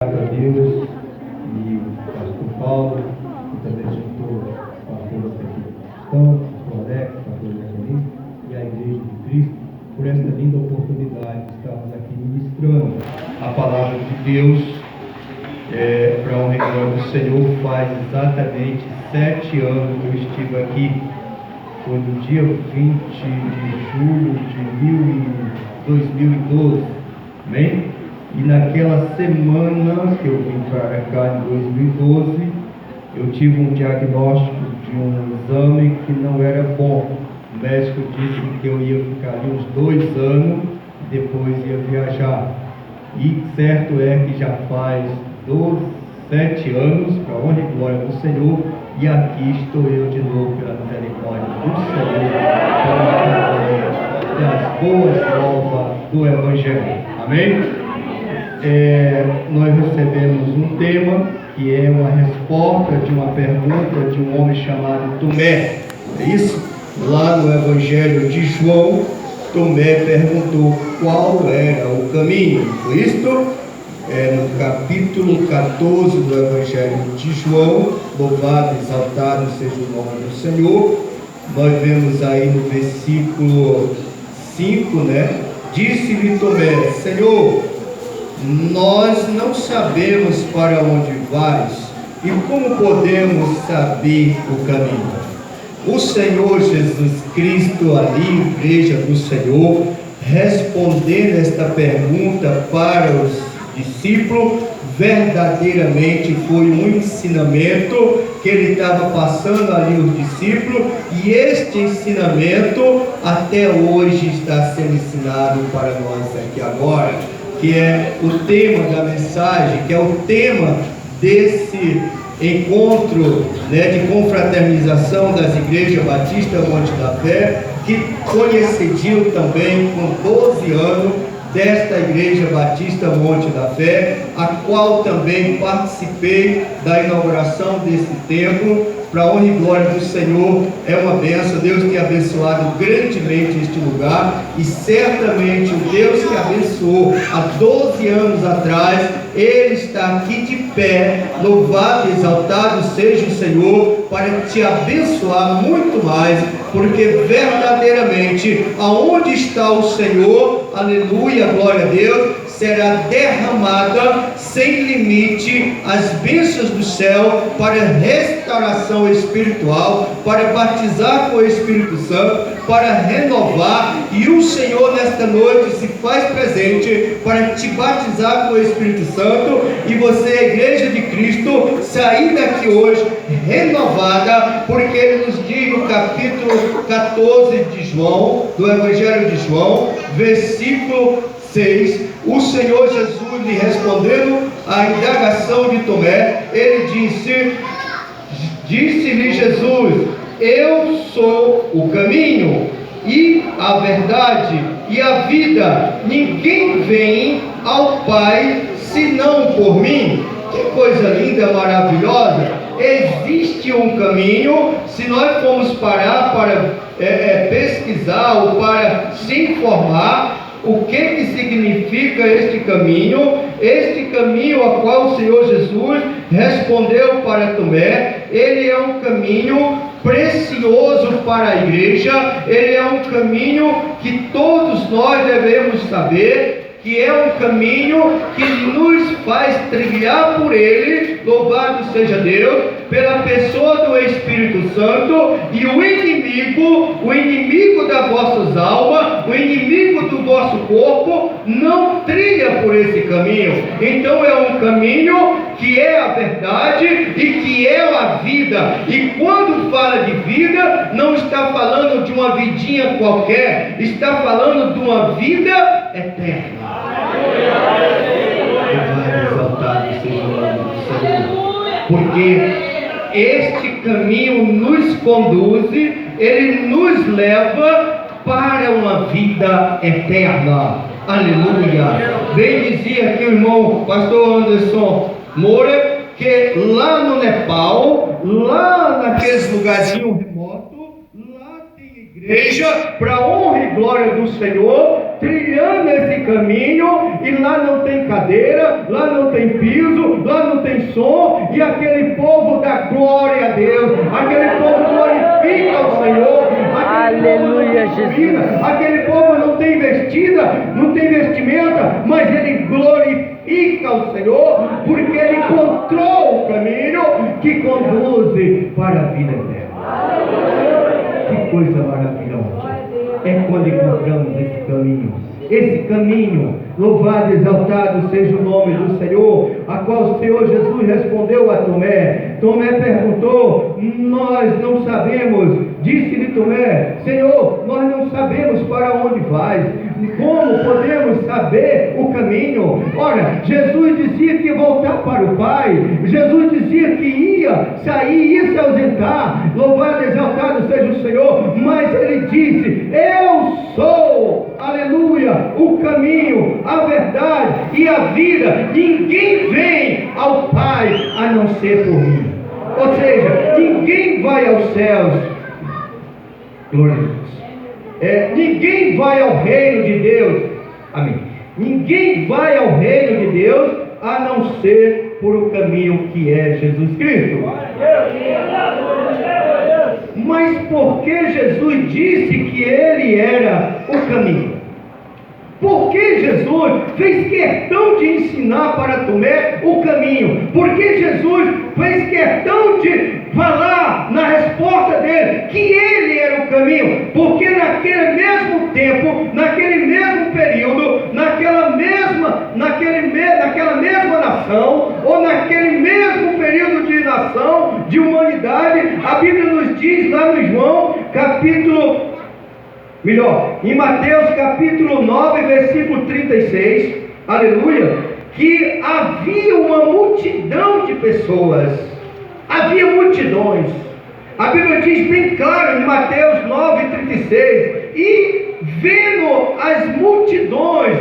Graças a Deus e o pastor Paulo, que também juntou com a força aqui do cristão, o pastor Alex, o pastor Benjamin e a Igreja de Cristo, por esta linda oportunidade de estarmos aqui ministrando a palavra de Deus para a honra e glória do Senhor. Faz exatamente 7 anos que eu estive aqui. Foi no dia 20 de julho de 2012, amém? E naquela semana que eu vim para cá em 2012, eu tive um diagnóstico de um exame que não era bom. O médico disse que eu ia ficar ali uns 2 anos e depois ia viajar. E certo é que já faz 7 anos, para a honra e glória do Senhor, e aqui estou eu de novo pela misericórdia do Senhor, para trazer as boas novas do Evangelho. Amém? Nós recebemos um tema que é uma resposta de uma pergunta de um homem chamado Tomé. É isso? Lá no Evangelho de João, Tomé perguntou qual era o caminho. Foi isto? No capítulo 14 do Evangelho de João, louvado e exaltado seja o nome do Senhor. Nós vemos aí no versículo 5, Disse-lhe Tomé: Senhor, nós não sabemos para onde vais, e como podemos saber o caminho? O Senhor Jesus Cristo, ali, Igreja do Senhor, respondendo esta pergunta para os discípulos, verdadeiramente foi um ensinamento que ele estava passando ali os discípulos, e este ensinamento até hoje está sendo ensinado para nós aqui agora, que é o tema da mensagem, que é o tema desse encontro de confraternização das igrejas Batista Monte da Fé, que coincidiu também com 12 anos desta igreja Batista Monte da Fé, a qual também participei da inauguração desse templo. Para a honra e glória do Senhor, é uma bênção. Deus tem abençoado grandemente este lugar, e certamente o Deus que abençoou há 12 anos atrás, Ele está aqui de pé. Louvado e exaltado seja o Senhor, para te abençoar muito mais, porque verdadeiramente aonde está o Senhor, aleluia, glória a Deus, será derramada sem limite as bênçãos do céu para restauração espiritual, para batizar com o Espírito Santo, para renovar. E o Senhor nesta noite se faz presente para te batizar com o Espírito Santo, e você, a igreja de Cristo, sair daqui hoje renovada, porque Ele nos diz no capítulo 14 de João, do Evangelho de João, versículo 6, o Senhor Jesus lhe respondendo à indagação de Tomé, ele disse-lhe Jesus: eu sou o caminho e a verdade e a vida, ninguém vem ao Pai senão por mim. Que coisa linda, maravilhosa! Existe um caminho. Se nós formos parar para pesquisar ou para se informar, o que significa este caminho? Este caminho a qual o Senhor Jesus respondeu para Tomé, ele é um caminho precioso para a igreja, ele é um caminho que todos nós devemos saber, que é um caminho que nos faz trilhar por ele, louvado seja Deus, pela pessoa do Espírito Santo. E o inimigo das vossas almas, o inimigo do vosso corpo, não trilha por esse caminho. Então é um caminho que é a verdade e que é a vida. E quando fala de vida, não está falando de uma vidinha qualquer, está falando de uma vida eterna. Exaltado seja o nome do Senhor, porque este caminho nos conduz, ele nos leva para uma vida eterna. Aleluia! Bem dizia aqui o irmão pastor Anderson Moura, que lá no Nepal, lá naqueles lugarzinhos remotos, lá tem igreja, para honra e glória do Senhor, trilhando esse caminho, e lá não tem cadeira, lá não tem piso, lá não tem som, e aquele povo dá glória a Deus, aquele povo glorifica o Senhor, Aleluia, Jesus. Aquele povo não tem vestida, não tem vestimenta, mas ele glorifica o Senhor, porque ele encontrou o caminho que conduz para a vida eterna. Que coisa maravilhosa é quando encontramos esse caminho. Esse caminho, louvado e exaltado seja o nome do Senhor, a qual o Senhor Jesus respondeu a Tomé. Tomé perguntou: nós não sabemos. Disse-lhe Tomé: Senhor, nós não sabemos para onde vais, como podemos saber o caminho? Ora, Jesus dizia que ia voltar para o Pai, Jesus dizia que ia sair, ia se ausentar, louvado e exaltado seja o Senhor, mas ele disse: eu sou, aleluia, o caminho, a verdade e a vida, ninguém vem ao Pai a não ser por mim. Ou seja, ninguém vai aos céus, glória a Deus, ninguém vai ao reino de Deus, amém, ninguém vai ao reino de Deus a não ser por o caminho que é Jesus Cristo. Mas por que Jesus disse que ele era o caminho? Porque Jesus fez questão de ensinar para Tomé o caminho? Porque Jesus fez questão de falar na resposta dele que ele era o caminho? Porque naquele mesmo tempo, naquele mesmo período, naquela mesma nação, ou naquele mesmo período de nação, de humanidade, a Bíblia nos diz lá no João, em Mateus capítulo 9, versículo 36, aleluia, que havia uma multidão de pessoas, havia multidões. A Bíblia diz bem claro em Mateus 9, 36, e vendo as multidões,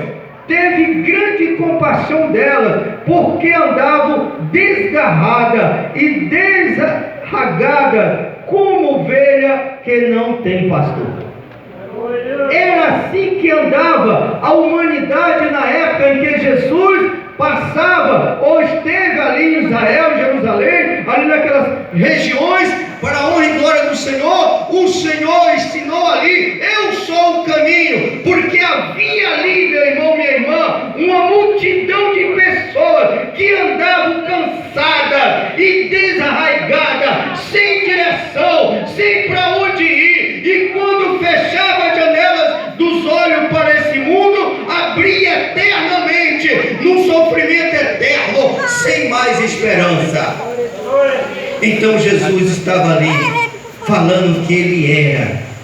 teve grande compaixão delas, porque andavam desgarradas e desarragadas, como ovelha que não tem pastor. Era assim que andava a humanidade na época em que Jesus passava ou esteve ali em Israel, em Jerusalém, ali naquelas regiões, para a honra e glória do Senhor. O Senhor ensinou ali: eu sou o caminho, porque havia ali, meu irmão, minha irmã, uma multidão de pessoas que andavam cansadas e desarraigadas, sem direção, sem para onde ir, e quando fechava as janelas dos olhos para esse mundo, abria eternamente num sofrimento eterno, sem mais esperança. Então Jesus estava ali falando que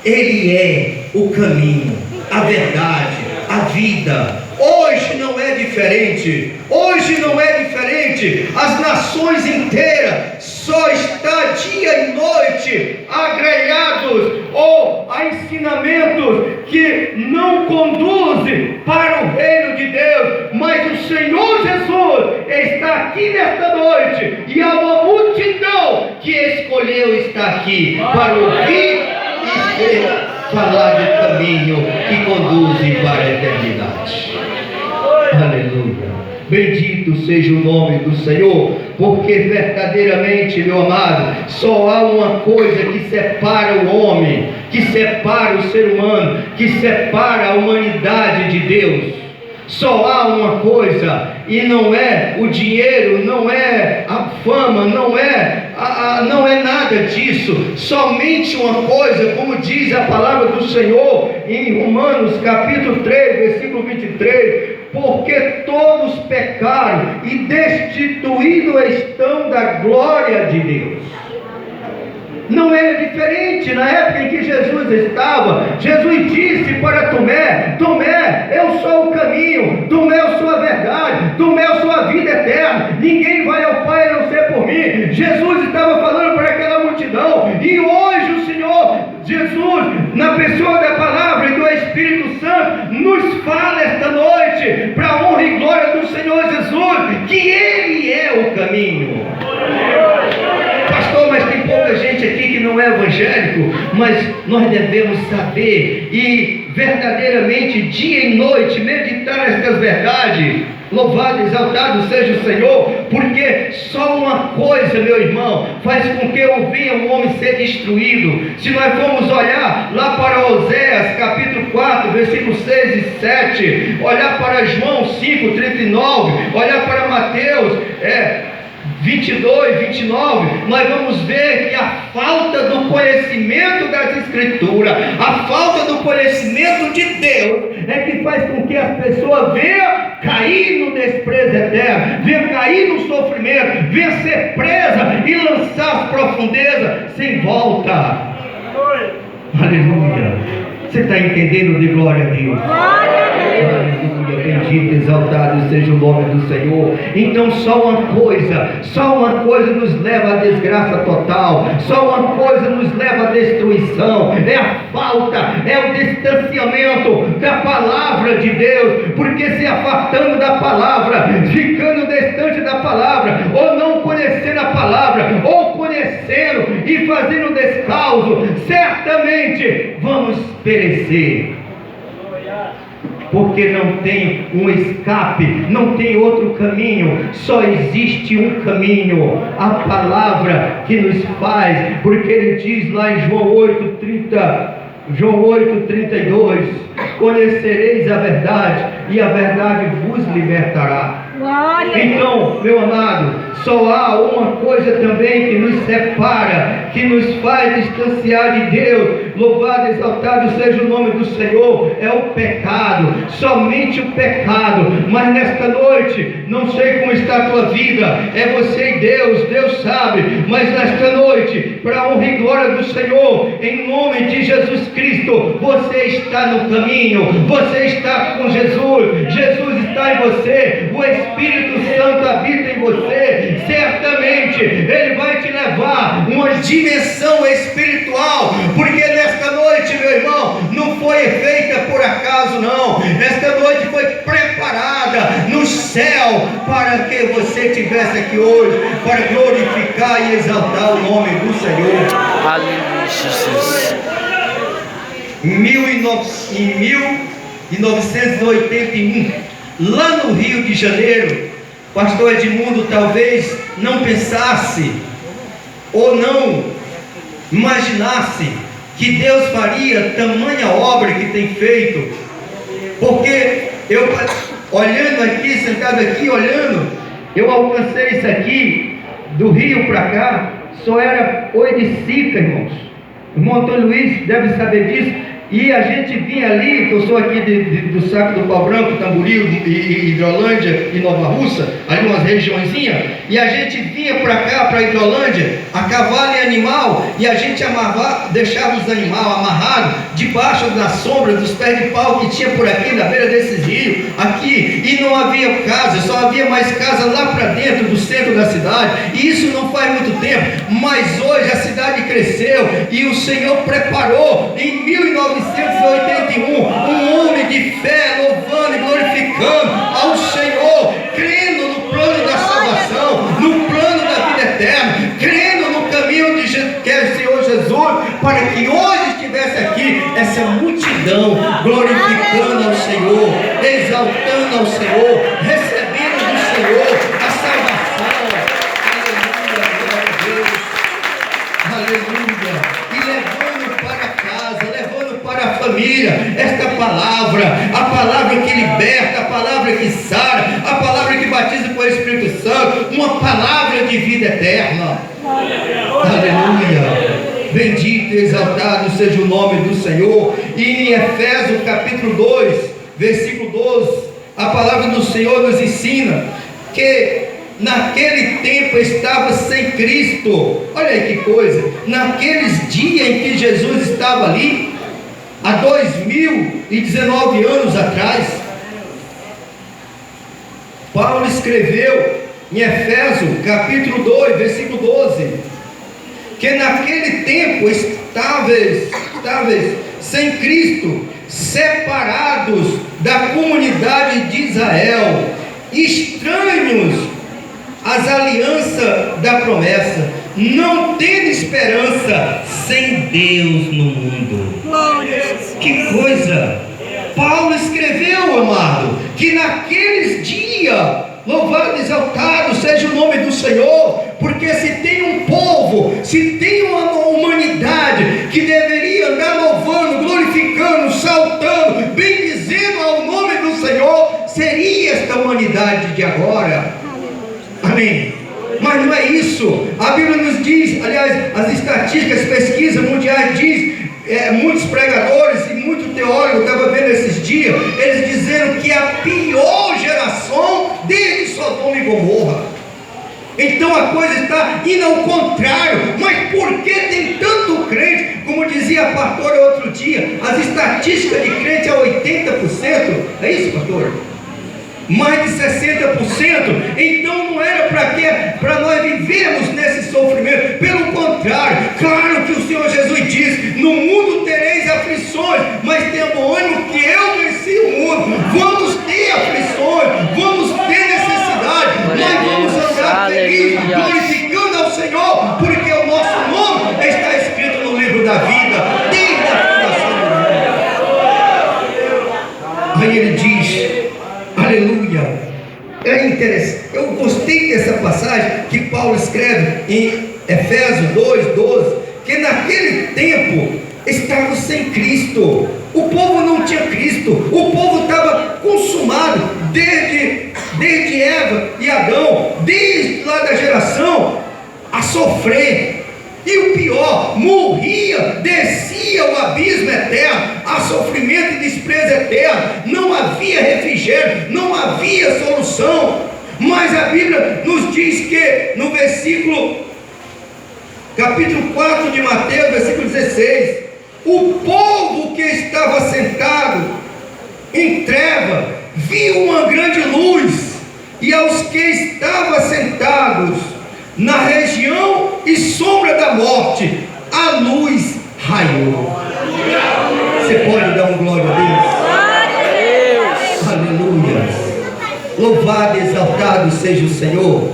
ele é o caminho, a verdade, a vida. Hoje não é diferente, hoje não é diferente. As nações inteiras só está dia e noite agrelhados ou a ensinamentos que não conduzem para o reino de Deus. Mas o Senhor Jesus está aqui nesta noite, e há uma multidão que escolheu estar aqui para ouvir e falar do caminho que conduz para a eternidade. Aleluia. Bendito seja o nome do Senhor, porque verdadeiramente, meu amado, só há uma coisa que separa o homem, que separa o ser humano, que separa a humanidade de Deus. Só há uma coisa, e não é o dinheiro, não é a fama, não é nada disso. Somente uma coisa, como diz a palavra do Senhor em Romanos capítulo 3, versículo 23: porque todos pecaram e destituídos estão da glória de Deus. Não era diferente na época em que Jesus estava. Jesus disse para Tomé: Tomé, eu sou o caminho, Tomé, eu sou a verdade, Tomé, eu sou a vida eterna, ninguém vai ao Pai a não ser por mim. Jesus estava falando para aquela multidão, e hoje o Senhor Jesus, na pessoa da palavra e do Espírito Santo, nos fala esta noite, para a honra e glória do Senhor Jesus, que Ele é o caminho. Pastor, mas tem pouco pouca gente aqui que não é evangélico, mas nós devemos saber e verdadeiramente, dia e noite, meditar nestas verdades. Louvado, exaltado seja o Senhor, porque só uma coisa, meu irmão, faz com que eu venha um homem ser destruído. Se nós formos olhar lá para Oséias, capítulo 4, versículos 6 e 7, olhar para João 5, 39, olhar para Mateus 22, 29, nós vamos ver que a falta do conhecimento das Escrituras, a falta do conhecimento de Deus, é que faz com que as pessoas venham cair no desprezo eterno, venham cair no sofrimento, venham ser presa e lançar as profundezas sem volta. Aleluia. Você está entendendo? De glória a Deus. Aleluia. Bendito, exaltado seja o nome do Senhor. Então só uma coisa nos leva à desgraça total, só uma coisa nos leva à destruição, é a falta, é o distanciamento da palavra de Deus, porque se afastando da palavra, ficando distante da palavra, ou não conhecendo a palavra, ou conhecendo e fazendo descalço, certamente vamos perecer. Porque não tem um escape, não tem outro caminho, só existe um caminho, a palavra que nos faz, porque ele diz lá em João 8:32, conhecereis a verdade e a verdade vos libertará. Então, meu amado, só há uma coisa também que nos separa, que nos faz distanciar de Deus. Louvado, exaltado seja o nome do Senhor. É o pecado, somente o pecado. Mas nesta noite, não sei como está a tua vida, é você e Deus, Deus sabe. Mas nesta noite, para a honra e glória do Senhor, em nome de Jesus Cristo, você está no caminho, você está com Jesus, Jesus está em você, o Espírito Santo habita em você. Certamente Ele vai te levar uma dimensão espiritual, porque nesta noite, meu irmão, não foi feita por acaso não, esta noite foi preparada no céu para que você estivesse aqui hoje, para glorificar e exaltar o nome do Senhor. Aleluia, Jesus. Em 1981, lá no Rio de Janeiro, pastor Edmundo talvez não pensasse ou não imaginasse que Deus faria tamanha obra que tem feito, porque eu, olhando aqui, sentado aqui, olhando, eu alcancei isso aqui, do Rio para cá, só era Oiticica, irmãos. O irmão Antônio Luiz deve saber disso. E a gente vinha ali, que eu sou aqui do Saco do Pau Branco, Tamboril, Hidrolândia e Nova Russa, ali umas regiõezinhas, e a gente vinha para cá, para Hidrolândia, a cavalo e animal, e a gente deixava os animais amarrados debaixo da sombra dos pés de pau que tinha por aqui, na beira desses rios, aqui, e não havia casa, só havia mais casa lá para dentro do centro da cidade, e isso não faz muito tempo, mas hoje a cidade cresceu, e o Senhor preparou, em 1981, um homem de fé, louvando e glorificando ao Senhor, crendo no plano da salvação, no plano da vida eterna, crendo no caminho que é o Senhor Jesus, para que hoje estivesse aqui essa multidão, glorificando ao Senhor, exaltando ao Senhor, recebendo do Senhor a salvação. Aleluia, e levando para casa, levando para a família esta palavra, a palavra que liberta, a palavra que sara, a palavra que batiza com o Espírito Santo, uma palavra de vida eterna. Aleluia, bendito e exaltado seja o nome do Senhor. E em Efésios capítulo 2, versículo 12, a palavra do Senhor nos ensina que naquele tempo estava sem Cristo. Olha aí que coisa, naqueles dias em que Jesus estava ali, há 2019 anos atrás, Paulo escreveu em Efésios capítulo 2, versículo 12, que naquele tempo estáveis sem Cristo, separados da comunidade de Israel, estranhos às alianças da promessa, não tendo esperança sem Deus no mundo. Que coisa! Paulo escreveu, amado, que naqueles dias, louvado e exaltado seja o nome do Senhor, porque se tem um povo, se tem uma humanidade que deveria andar louvando, glorificando, saltando, bendizendo ao nome do Senhor, seria esta humanidade de agora. Amém. Mas não é isso. A Bíblia nos diz, aliás, as estatísticas, as pesquisas mundiais diz, muitos pregadores e muito teórico, eu estava vendo esses dias, eles dizendo que é a pior geração desde Sodoma e Gomorra. Então a coisa está indo ao contrário. Mas por que tem tanto crente? Como dizia a pastora outro dia, as estatísticas de crente é 80%. É isso, pastora? Mais de 60%. Então não era para nós vivermos nesse sofrimento. Pelo contrário, claro que o Senhor Jesus diz: no mundo tereis aflições, mas tenha bom ânimo que eu venci o mundo. Vamos ter aflições, vamos ter necessidade, mas vamos andar felizes, glorificando ao Senhor, porque o nosso nome está escrito no livro da vida desde a fundação do mundo. Aí ele diz, aleluia, é interessante, eu gostei dessa passagem que Paulo escreve em Efésios 2:12, que naquele tempo estavam sem Cristo, o povo não tinha Cristo, o povo estava consumado desde Eva e Adão, desde lá da geração, a sofrer. E o pior, morria, descia o abismo eterno, a sofrimento e desprezo eterno, não havia refrigério, não havia solução. Mas a Bíblia nos diz que no capítulo 4 de Mateus, versículo 16, o povo que estava sentado em treva viu uma grande luz, e aos que estavam sentados na região e sombra da morte, a luz raiou. Você pode dar um glória a Deus? Aleluia. Louvado e exaltado seja o Senhor.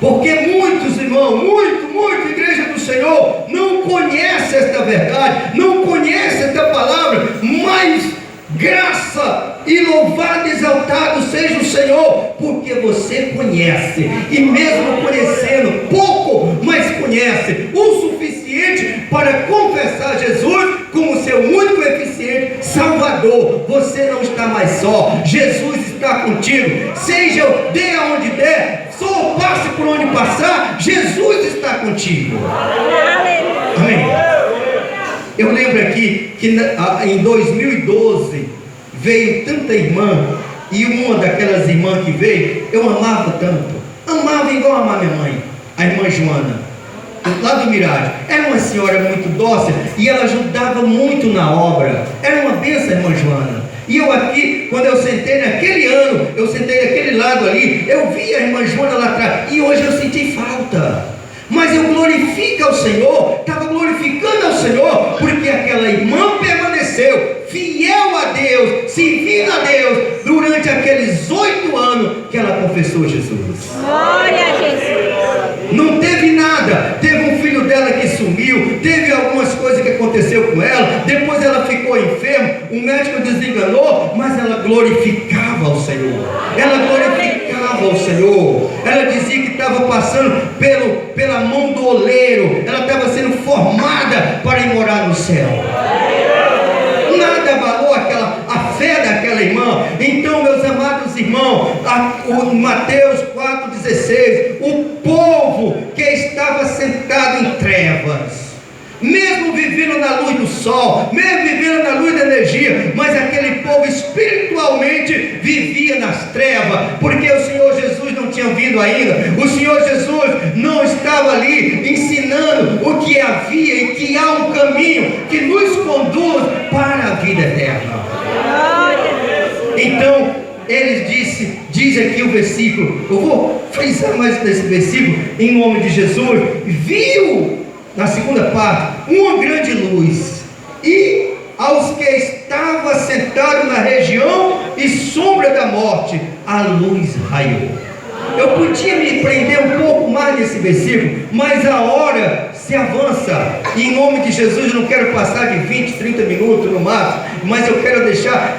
Porque muitos irmãos, muito igreja do Senhor, não conhece esta verdade, não conhece esta palavra, mas graça e louvado e exaltado seja o Senhor, porque você conhece, e mesmo conhecendo pouco, mas conhece o suficiente para confessar Jesus como seu único e eficiente Salvador. Você não está mais só, Jesus está contigo, seja dê aonde der, só passe por onde passar, Jesus está contigo. Amém. Eu lembro aqui que em 2012 veio tanta irmã, e uma daquelas irmãs que veio, eu amava tanto, amava igual amava minha mãe, a irmã Joana, lá do Mirade. Era uma senhora muito dócil e ela ajudava muito na obra, era uma bênção, a irmã Joana. E eu aqui, quando eu sentei naquele ano, eu sentei daquele lado ali, eu vi a irmã Joana lá atrás, e hoje eu senti falta. Mas eu glorifico ao Senhor, estava glorificando ao Senhor, porque aquela irmã permaneceu fiel a Deus, servindo a Deus, durante aqueles 8 anos que ela confessou Jesus. Glória a Jesus. Não teve nada, teve um filho dela que sumiu, teve algumas coisas que aconteceu com ela, depois ela ficou enferma, o médico desenganou, mas ela glorificava ao Senhor, ela glorificava ao Senhor, ela dizia que estava passando pela mão do oleiro, ela estava sendo formada para ir morar no céu. Nada abalou a fé daquela irmã. Então, meus amados irmãos, o Mateus 4,16, o povo que estava sentado em trevas, mesmo vivendo na luz do sol, mesmo vivendo na luz da energia, mas aquele povo espiritualmente vivia nas trevas, porque o Senhor Jesus não tinha vindo ainda, o Senhor Jesus não estava ali ensinando o que havia e que há um caminho que nos conduz para a vida eterna. Então, ele diz aqui o versículo, eu vou frisar mais nesse versículo, em nome de Jesus, viu, na segunda parte, uma grande luz, e aos que estavam sentados na região e sombra da morte, a luz raiou. Eu podia me prender um pouco mais guarde esse versículo, mas a hora se avança, e em nome de Jesus eu não quero passar de 20, 30 minutos no máximo, mas eu quero deixar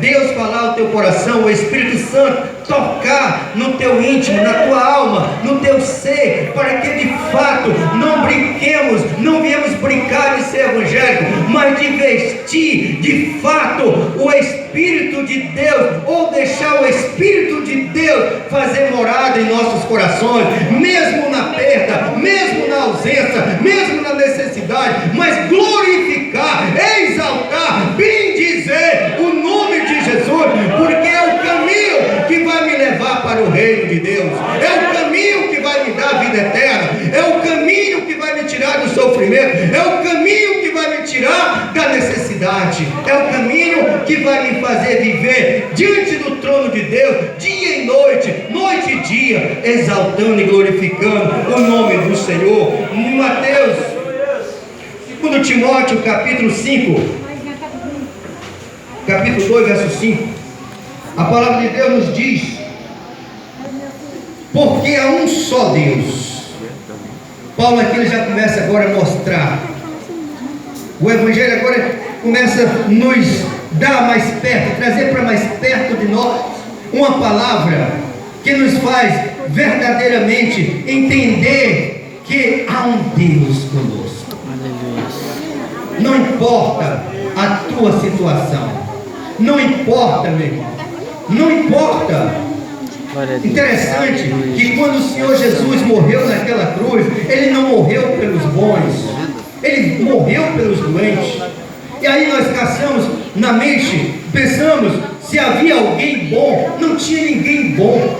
Deus falar ao teu coração, o Espírito Santo tocar no teu íntimo, na tua alma, no teu ser, para que de fato não brinquemos, não viemos brincar de ser evangélico, mas de vestir de fato o Espírito de Deus, ou deixar o Espírito de Deus fazer morada em nossos corações, mesmo na perda, mesmo na ausência, mesmo na necessidade, mas glorificar, exaltar, bendizer o nome de Jesus, porque é o caminho que vai me levar para o reino de Deus, é o caminho que vai me dar a vida eterna, é o caminho que vai me tirar do sofrimento, é o caminho que vai me tirar da necessidade, é o caminho que vai me fazer viver diante do trono de Deus, dia e noite, noite e dia, exaltando e glorificando o nome do Senhor. Em Mateus, 2 Timóteo, capítulo 5, capítulo 2, verso 5, a palavra de Deus nos diz: porque há um só Deus. Paulo aqui ele já começa agora a mostrar, o Evangelho agora começa a nos dar mais perto, trazer para mais perto de nós uma palavra que nos faz verdadeiramente entender que há um Deus conosco. Não importa a tua situação, não importa, meu irmão, não importa. Interessante que quando o Senhor Jesus morreu naquela cruz, Ele não morreu pelos bons, Ele morreu pelos doentes. E aí nós caçamos na mente, pensamos se havia alguém bom. Não tinha ninguém bom.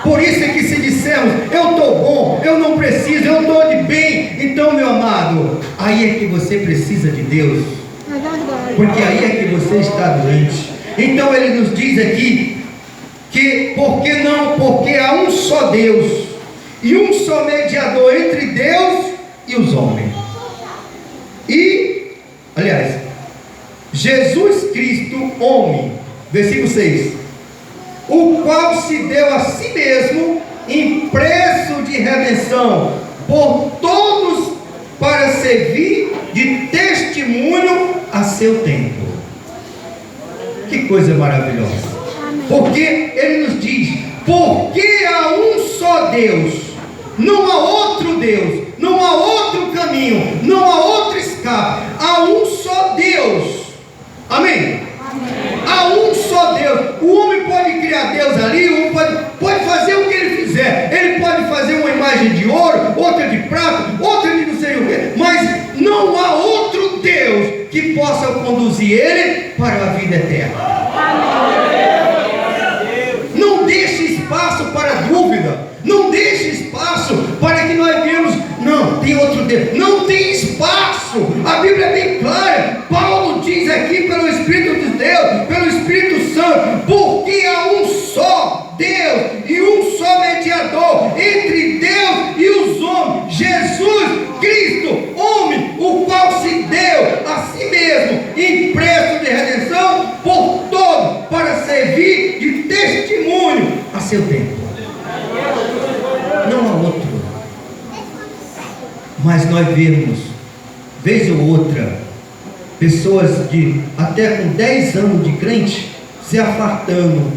Por isso é que se dissermos, eu estou bom, eu não preciso, eu estou de bem, então, meu amado, aí é que você precisa de Deus, porque aí é que você está doente. Então ele nos diz aqui que porque há um só Deus e um só mediador entre Deus e os homens, e, aliás, Jesus Cristo, homem, versículo 6, o qual se deu a si mesmo em preço de redenção por todos, para servir de testemunho a seu tempo. Que coisa maravilhosa! Porque ele nos diz: porque há um só Deus, não há outro Deus, não há outro caminho, não há outro escape, há um só Deus. Amém? Há um só Deus. O homem pode criar Deus ali, o homem pode fazer o que ele fizer. Ele pode fazer uma imagem de ouro, outra de prata, outra de não sei o que, mas não há outro Deus que possa conduzir ele para a vida eterna. Não deixe espaço para dúvida, não deixe espaço para que nós vemos, não, tem outro Deus, não tem espaço. A Bíblia é bem clara. Paulo diz aqui pelo Espírito de Deus, pelo Espírito Santo, porque há um só Deus e um só mediador entre Deus e os homens, Jesus Cristo, homem, o qual se deu a si mesmo em preço de redenção por todos, para servir de testemunho a seu tempo. Não há outro. Mas nós vemos, vez ou outra, pessoas de até com 10 anos de crente se afartando,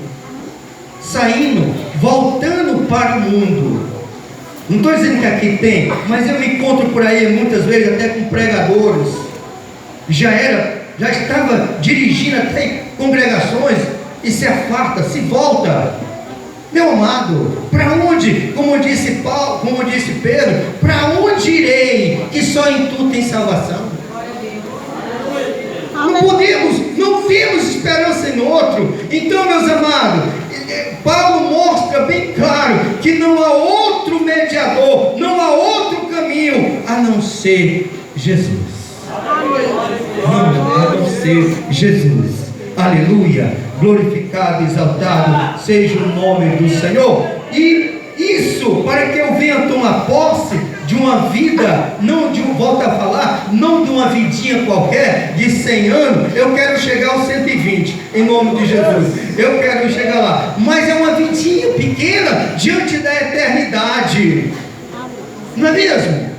saindo, voltando para o mundo. Não estou dizendo que aqui tem, mas eu me encontro por aí muitas vezes até com pregadores. Já estava dirigindo até congregações e se afarta, se volta. Meu amado, para onde? Como disse Paulo, como disse Pedro, para onde irei? Que só em tu tem salvação. Não temos esperança em outro. Então, meus amados, Paulo mostra bem claro que não há outro mediador, não há outro caminho a não ser Jesus. Não, a não ser Jesus. Aleluia, glorificado, exaltado seja o nome do Senhor. E isso, para que eu venha tomar posse de uma vida, volta a falar, não de uma vidinha qualquer, de 100 anos, eu quero chegar aos 120, em nome de Jesus, eu quero chegar lá, mas é uma vidinha pequena, diante da eternidade, não é mesmo?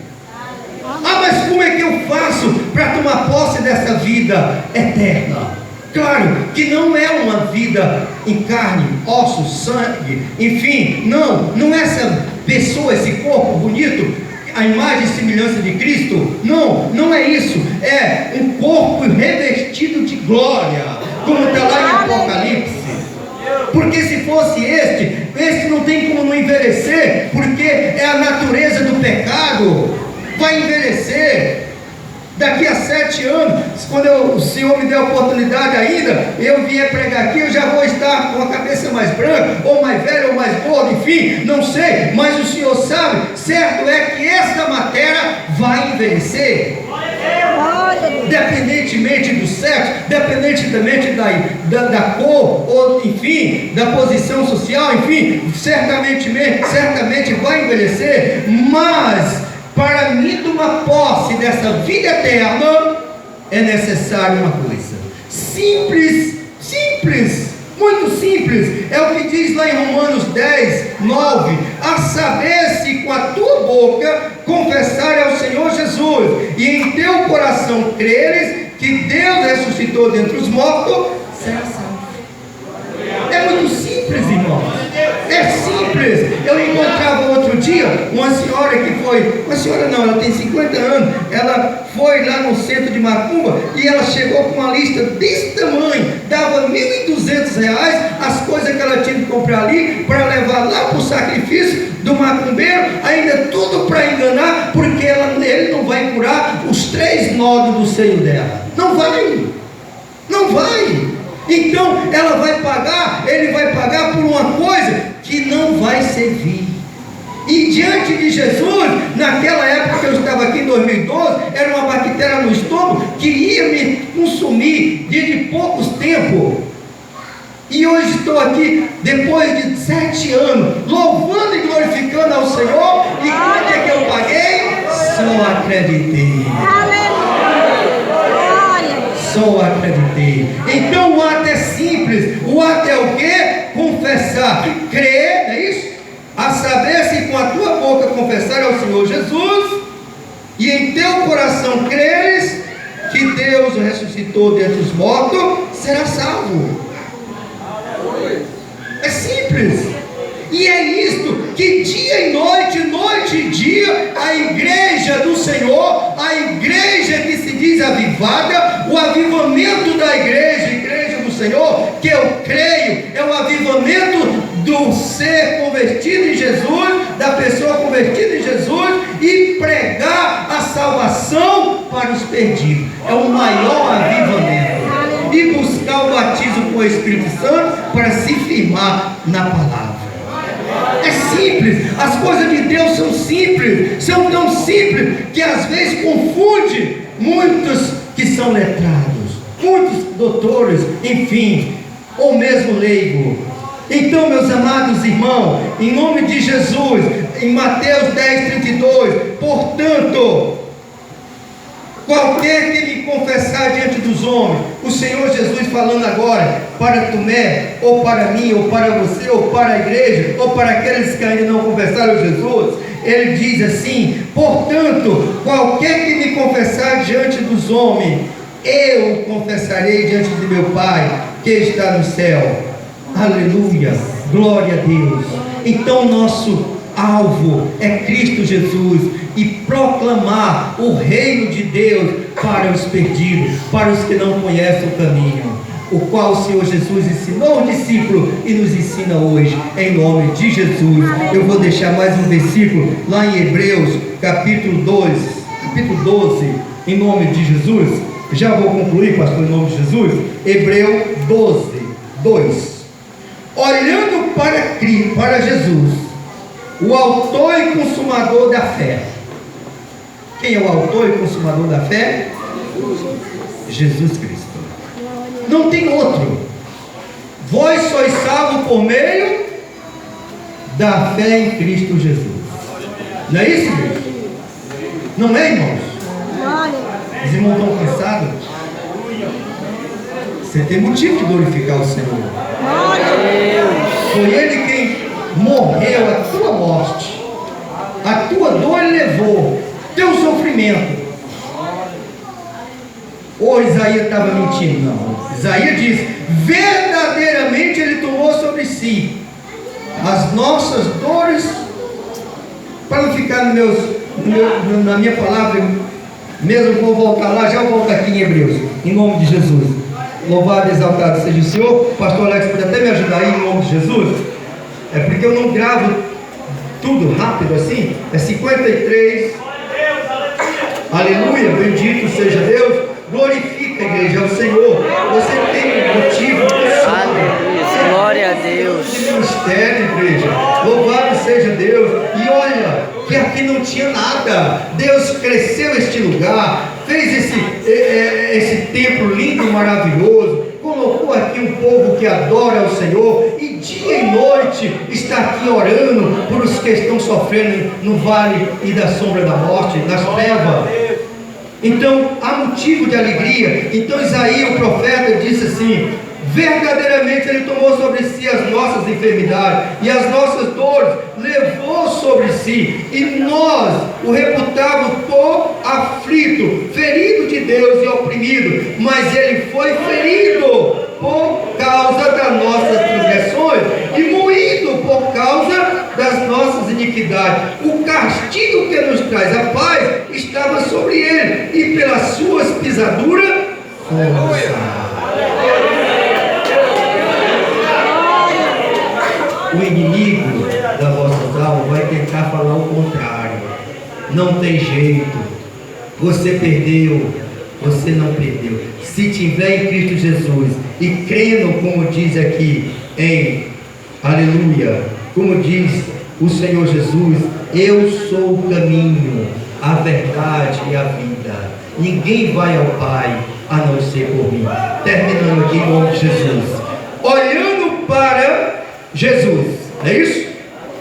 Ah, mas como é que eu faço para tomar posse dessa vida eterna? Claro que não é uma vida em carne, ossos, sangue, enfim, não é essa pessoa, esse corpo bonito, a imagem e semelhança de Cristo, não é isso, é um corpo revestido de glória, como está lá em Apocalipse. Porque se fosse este não tem como não envelhecer, porque é a natureza do pecado, vai envelhecer. Daqui a 7 anos, quando o Senhor me der a oportunidade ainda, eu vier pregar aqui, eu já vou estar com a cabeça mais branca, ou mais velho, ou mais gordo, enfim, não sei, mas o Senhor sabe, certo é que esta matéria vai envelhecer, independentemente do sexo, independentemente da cor, ou enfim, da posição social, enfim, certamente vai envelhecer, mas para mim tomar posse dessa vida eterna, é necessário uma coisa simples, muito simples, é o que diz lá em Romanos 10, 9, a saber se com a tua boca confessares ao Senhor Jesus, e em teu coração creres que Deus ressuscitou dentre os mortos, será salvo. É muito simples, irmãos. É simples. Eu encontrava outro dia uma senhora ela tem 50 anos, ela foi lá no centro de Macumba e ela chegou com uma lista desse tamanho, dava R$1.200 as coisas que ela tinha que comprar ali, para levar lá para o sacrifício do macumbeiro, ainda tudo para enganar, porque ele não vai curar os 3 nodos do seio dela, não vai. Então ele vai pagar por uma coisa que não vai servir. E diante de Jesus, naquela época que eu estava aqui em 2012, era uma bactéria no estômago que ia me consumir de poucos tempos. E hoje estou aqui, depois de 7 anos, louvando e glorificando ao Senhor. E quanto é que eu paguei? Só acreditei. Só acreditei. Então o ato é simples. O ato é o quê? Confessar, crer, não é isso? A saber se com a tua boca confessar ao Senhor Jesus, e em teu coração creres que Deus o ressuscitou dentre os mortos, será salvo. É simples. E é isto que dia e noite e dia, a igreja do Senhor, a igreja que se diz avivada, o avivamento da igreja do Senhor, que eu creio, é o avivamento do ser convertido em Jesus, da pessoa convertida em Jesus, e pregar a salvação para os perdidos. É o maior avivamento. E buscar o batismo com o Espírito Santo para se firmar na palavra. É simples, as coisas de Deus são simples, são tão simples que às vezes confunde muitos que são letrados, muitos doutores, enfim, ou mesmo leigo. Então, meus amados irmãos, em nome de Jesus, em Mateus 10:32, portanto, qualquer que me confessar diante dos homens, o Senhor Jesus falando agora para Tomé, ou para mim, ou para você, ou para a igreja, ou para aqueles que ainda não confessaram Jesus, ele diz assim: portanto, qualquer que me confessar diante dos homens, eu o confessarei diante de meu Pai que está no céu. Aleluia, glória a Deus. Então nosso alvo é Cristo Jesus, e proclamar o reino de Deus para os perdidos, para os que não conhecem o caminho, o qual o Senhor Jesus ensinou ao discípulo e nos ensina hoje, em nome de Jesus. Eu vou deixar mais um versículo lá em Hebreus capítulo 12, em nome de Jesus. Já vou concluir, pastor, em nome de Jesus. Hebreus 12, 2. Olhando para Jesus, o autor e consumador da fé. Quem é o autor e consumador da fé? Jesus Cristo. Não tem outro. Vós sois salvos por meio da fé em Cristo Jesus. Não é isso, igreja? Não é, irmãos? Glória. Os irmãos estão cansados? Você tem motivo de glorificar o Senhor. Glória. Foi Ele quem morreu a tua morte. A tua dor Ele levou. Teu sofrimento. Ou Isaías estava mentindo? Não. Isaías diz: verdadeiramente Ele tomou sobre si as nossas dores. Para não ficar na minha palavra, mesmo vou voltar lá, já volto aqui em Hebreus, em nome de Jesus. Louvado e exaltado seja o Senhor. Pastor Alex pode até me ajudar aí, em nome de Jesus. É porque eu não gravo tudo rápido assim. É 53. Aleluia, bendito seja Deus. Glorifica, igreja, ao Senhor. Você tem motivo pessoal. Aleluia, glória a Deus. De ministério, igreja. Louvado seja Deus. E olha, que aqui não tinha nada. Deus cresceu este lugar, fez esse templo lindo e maravilhoso, colocou aqui um povo que adora ao Senhor, e dia e noite está aqui orando por os que estão sofrendo no vale e da sombra da morte, nas trevas. Então há motivo de alegria. Então Isaías, o profeta, disse assim: verdadeiramente Ele tomou sobre si as nossas enfermidades e as nossas dores levou sobre si, e nós o reputávamos por aflito, ferido de Deus e oprimido, mas Ele foi ferido por causa das nossas transgressões e moído por causa das nossas iniquidades. O castigo que nos traz a paz estava sobre Ele, e pelas suas pisaduras fomos sarados. O inimigo da vossa alma vai tentar falar o contrário. Não tem jeito. Você perdeu. Você não perdeu. Se tiver em Cristo Jesus e crendo, como diz aqui em Aleluia, como diz o Senhor Jesus: eu sou o caminho, a verdade e a vida. Ninguém vai ao Pai a não ser por mim. Terminando aqui em nome de Jesus. Olhando para Jesus, é isso?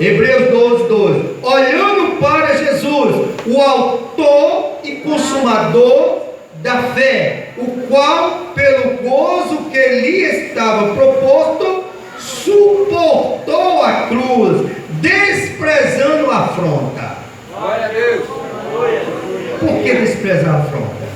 Hebreus 12:12. Olhando para Jesus, o autor e consumador da fé, o qual, pelo gozo que lhe estava proposto, suportou a cruz, desprezando a afronta. Glória a Deus. Por que desprezar a afronta?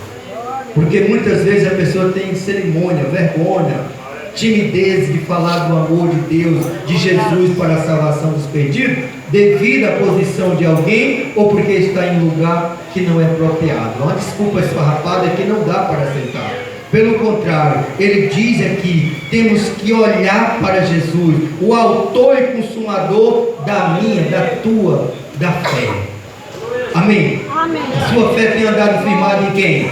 Porque muitas vezes a pessoa tem cerimônia, vergonha, timidez de falar do amor de Deus, de Jesus para a salvação dos perdidos, devido à posição de alguém, ou porque está em um lugar que não é apropriado. Uma desculpa esfarrapada que não dá para aceitar. Pelo contrário, ele diz aqui: temos que olhar para Jesus, o autor e consumador da minha, da tua, da fé. Amém? Amém. A sua fé tem andado firmada em quem?